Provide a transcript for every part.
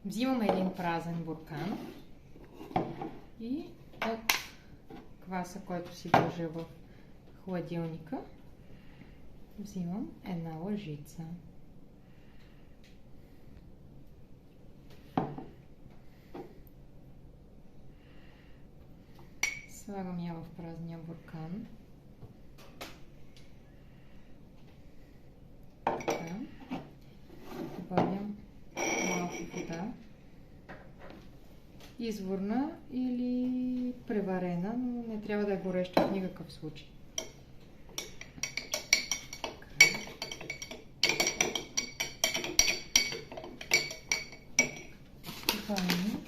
Взимаме един празен буркан и от кваса, който си държа в хладилника, взимам една лъжица. Слагам я в празния буркан. Така. Добавям малко вода. Изворна или преварена, но не трябва да е гореща в никакъв случай. Добавяме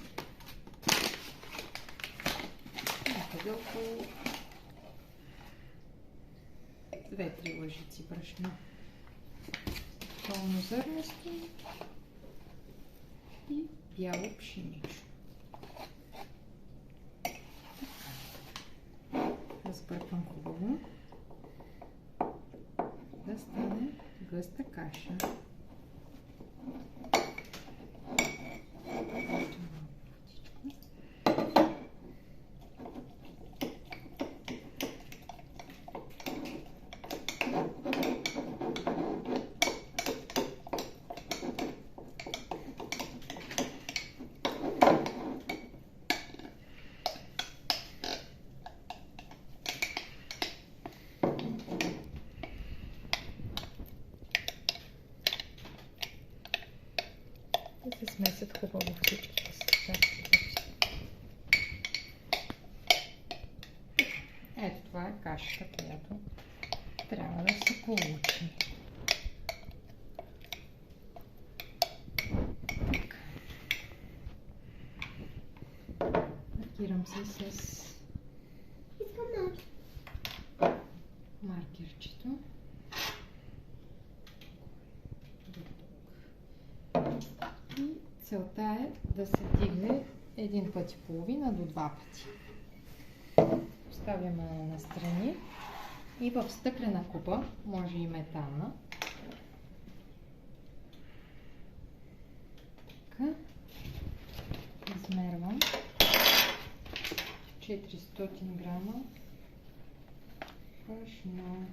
някъде около 2-3 лъжици брашно. Пълнозърнесто и бяло пшенично. Разбърквам хубаво да стане гъста каша. Да се смесят хубаво всичките съставки. Ето това е кашата, която трябва да се получи. Маркирам се с маркерчето. И целта е да се дигне един път и половина до 2 пъти. Поставяме настрани и в стъклена купа, може и метална. Така. Измервам 400 грама брашно.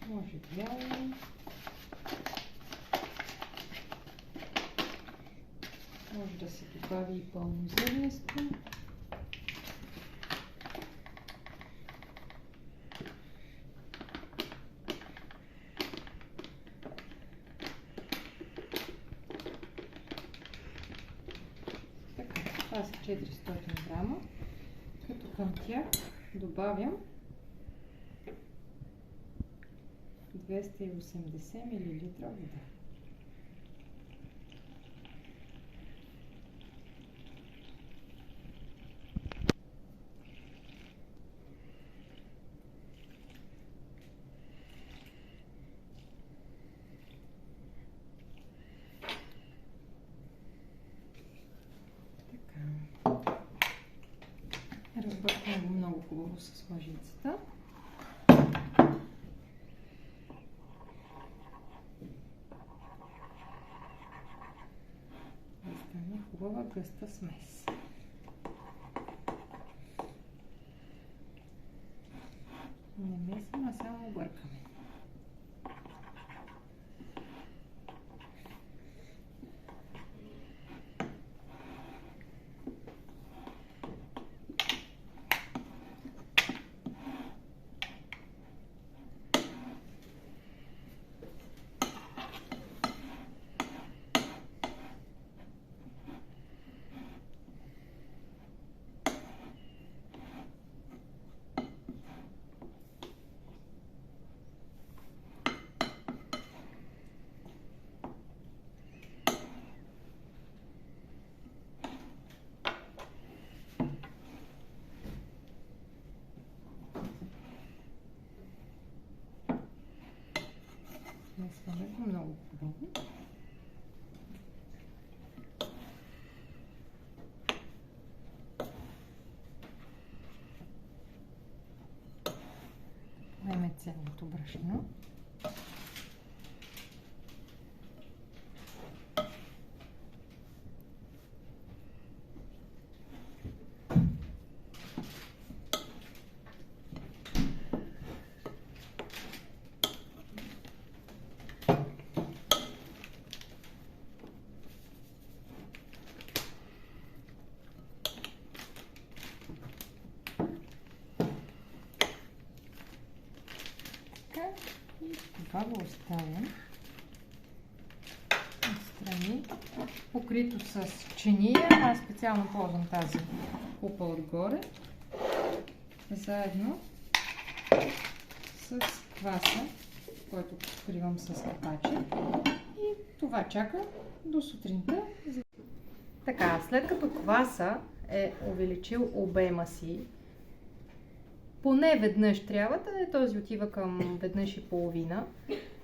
Може бяло, може да се добави и пълнозърнесто. Така, това са 400 грама, като към тях добавям 280 мл вода. Разбърквам го много хубаво с лъжицата. Стане хубава гъста смес. Не месим, а само бъркаме. Смесваме го много хубаво. Вземем цялото брашно. Така. И това го оставям отстрани. Покрито с чиния. Аз специално ползвам тази купа отгоре. Заедно с кваса, който покривам с капачи. И това чака до сутринта. Така, след като кваса е увеличил обема си, поне веднъж трябва, да този отива към веднъж и половина,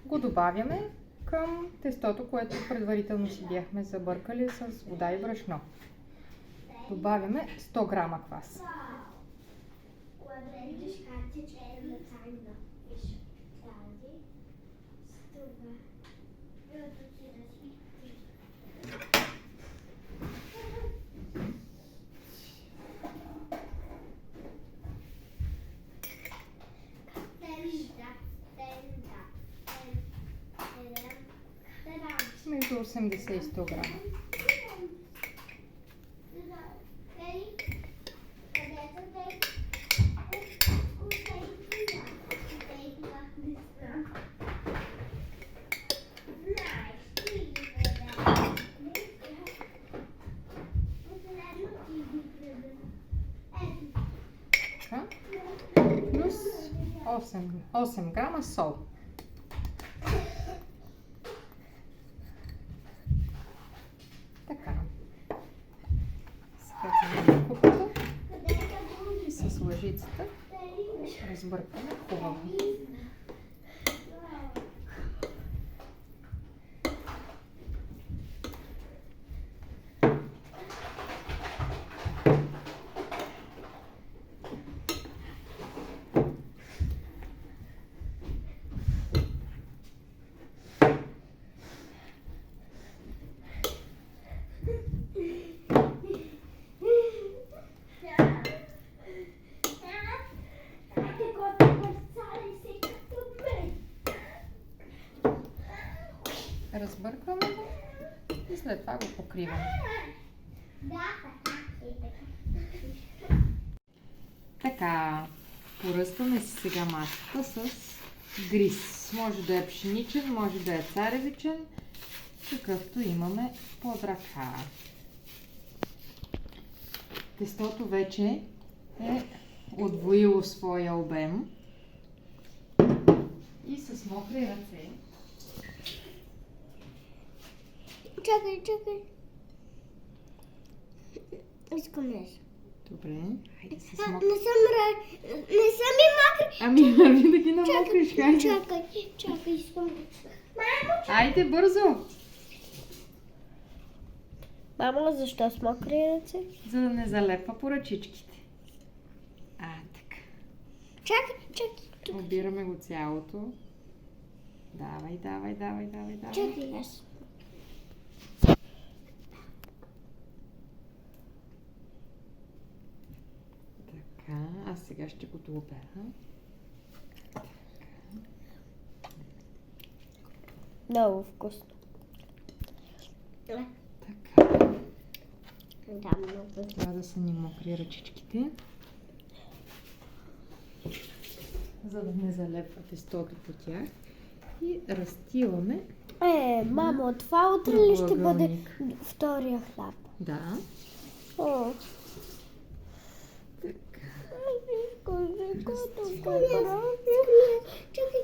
го добавяме към тестото, което предварително си бяхме забъркали с вода и брашно. Добавяме 100 грама квас. Между 80 и 100 грама. Плюс 8 грама сол. Така. Сега вземем купата и с лъжицата разбъркаме хубаво. Разбъркваме го и след това го покриваме. Така, поръстваме си сега масата с гриз. Може да е пшеничен, може да е царевичен, какъвто имаме под ръка. Тестото вече е удвоило своя обем и с мокри ръце. Чакай. Искам нещо. Добре, хайде с Не мокри. съм и мокри. Ами, върви да ги намокриш, хайде. Чакай, искам. Айде, бързо! Мамо, защо с мокри ръце? За да не залепва по ръчичките. Така. Чакай. Обираме го цялото. Давай. Чакай, аз. Така, аз сега ще го дообера. Много вкусно. Така. Да, много. Трябва да са ни мокри ръчичките. За да не залепва тестото по тях. И разтиламе. Мамо, това утре ли ще бъде правоъгълник. втория хляб? Да. О. Така. Чакай.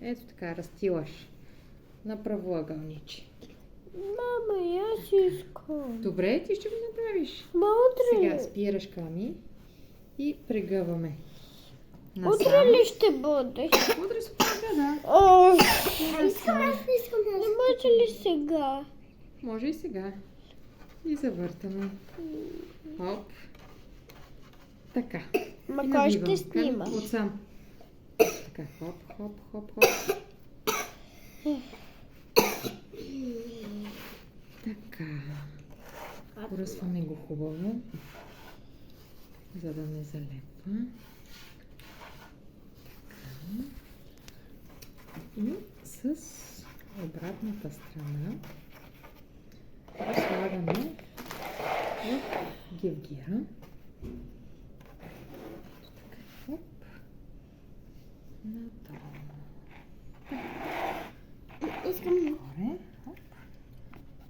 Ето така, разтилаш на правоъгълниче. Мама, и аз искам. Добре, ти ще го направиш. Ма утре Сега ли? спираш ками и прегъваме. Утре ли ще бъде? Утре сутринта, да. О, Искам. не може ли сега? Може и сега. И завъртаме. Хоп. Така. Ма И кой набивам. ще снима? Отсам. Така, хоп. Така. Поръсваме го хубаво, за да не залепва. Така. И с обратната страна го слагаме в гевгира. Хоп. надолу. Искам. Горе. Оп.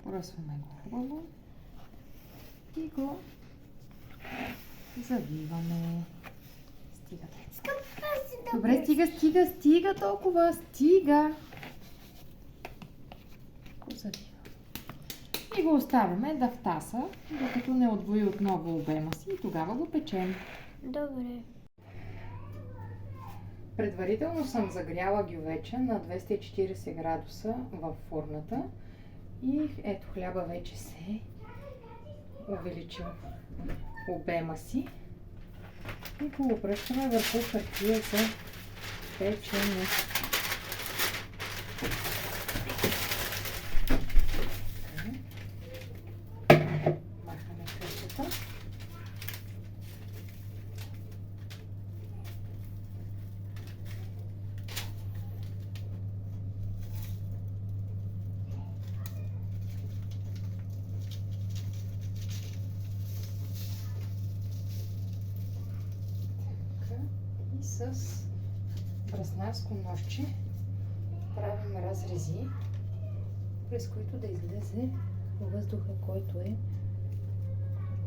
Поръсваме го хубаво. И го завиваме. Стига. Искам тази да Добре, стига толкова. Стига. Го завиваме. И го оставяме да втаса, докато не отвои отново обема си и тогава го печем. Добре. Предварително съм загряла гювеча на 240 градуса в фурната и ето хляба вече се увеличил обема си и го обръщаме върху хартия за печене. Махаме кръстата. И с браснарско ножче правим разрези, през които да излезе въздуха, който е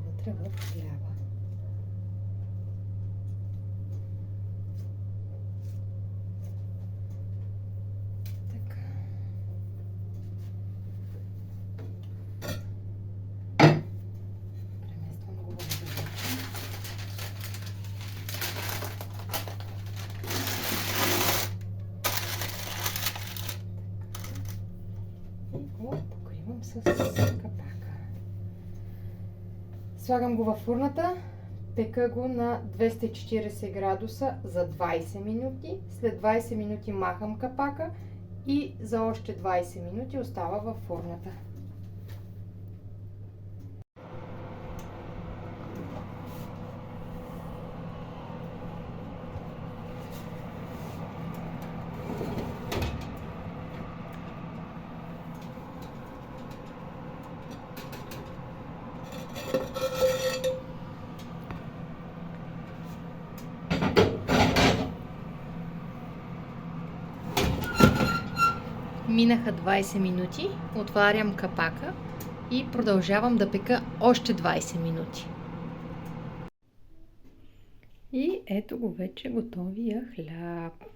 вътре в хляба. Така. Премествам го в гювеча. И го покривам с капака. Слагам го във фурната, пека го на 240 градуса за 20 минути. След 20 минути махам капака и за още 20 минути остава във фурната. Минаха 20 минути, отварям капака и продължавам да пека още 20 минути. И ето го вече готовия хляб.